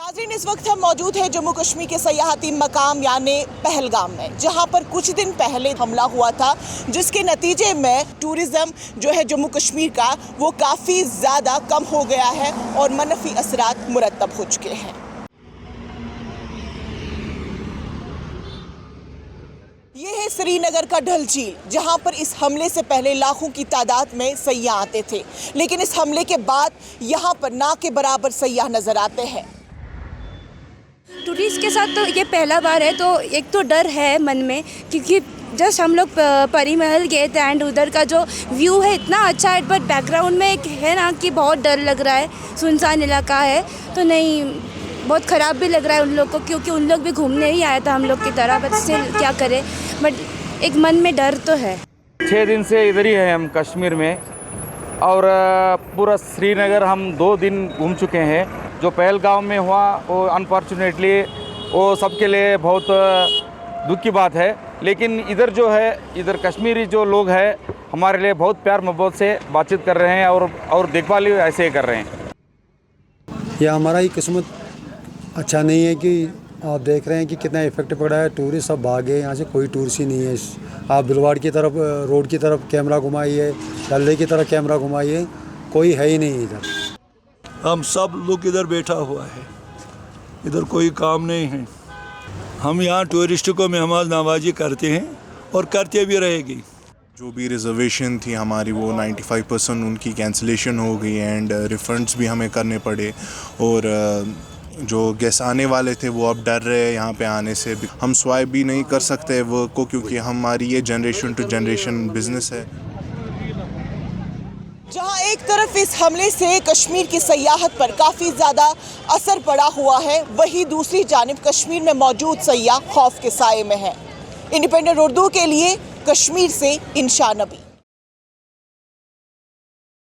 नाज़रीन, इस वक्त हम मौजूद हैं जम्मू कश्मीर के सयाहती मकाम यानी पहलगाम में, जहां पर कुछ दिन पहले हमला हुआ था, जिसके नतीजे में टूरिज़्म जो है जम्मू कश्मीर का वो काफ़ी ज़्यादा कम हो गया है और मनफी असरात मुरतब हो चुके हैं। ये है श्रीनगर का डल झील, जहां पर इस हमले से पहले लाखों की तादाद में सयाह आते थे, लेकिन इस हमले के बाद यहां पर ना के बराबर सयाह नजर आते हैं। टूरिस्ट के साथ तो ये पहला बार है, तो एक तो डर है मन में, क्योंकि जस्ट हम लोग परी महल गए थे एंड उधर का जो व्यू है इतना अच्छा है, बट बैकग्राउंड में एक है ना कि बहुत डर लग रहा है, सुनसान इलाका है, तो नहीं, बहुत ख़राब भी लग रहा है उन लोग को, क्योंकि उन लोग भी घूमने ही आया था हम लोग की तरह, बट स्टिल क्या करें, बट एक मन में डर तो है। 6 दिन से इधर ही हैं हम कश्मीर में, और पूरा श्रीनगर हम 2 दिन घूम चुके हैं। जो पहलगाम में हुआ वो अनफॉर्चुनेटली वो सबके लिए बहुत दुख की बात है, लेकिन इधर जो है, इधर कश्मीरी जो लोग हैं हमारे लिए बहुत प्यार मोहब्बत से बातचीत कर रहे हैं और देखभाल ऐसे ही कर रहे हैं। यह हमारा ही किस्मत अच्छा नहीं है कि आप देख रहे हैं कि कितना इफेक्ट पड़ा है। टूरिस्ट सब भागे यहाँ से, कोई टूरिस्ट ही नहीं है। आप बुलवाड़ की तरफ, रोड की तरफ कैमरा घुमाइए, डल्ले की तरफ कैमरा घुमाइए, कोई है ही नहीं इधर। हम सब लोग इधर बैठा हुआ है, इधर कोई काम नहीं है। हम यहाँ टूरिस्ट को मेहमान नवाजी करते हैं और करते भी रहेगी। जो भी रिजर्वेशन थी हमारी वो 95% उनकी कैंसिलेशन हो गई एंड रिफंड्स भी हमें करने पड़े, और जो गेस्ट आने वाले थे वो अब डर रहे हैं यहाँ पे आने से। हम स्वाइप भी नहीं कर सकते वर्क को, क्योंकि हमारी ये जनरेशन टू जनरेशन बिजनेस है। जहां एक तरफ इस हमले से कश्मीर की सयाहत पर काफ़ी ज़्यादा असर पड़ा हुआ है, वहीं दूसरी जानिब कश्मीर में मौजूद सयाह खौफ के साए में है। इंडिपेंडेंट उर्दू के लिए कश्मीर से इंशा नबी।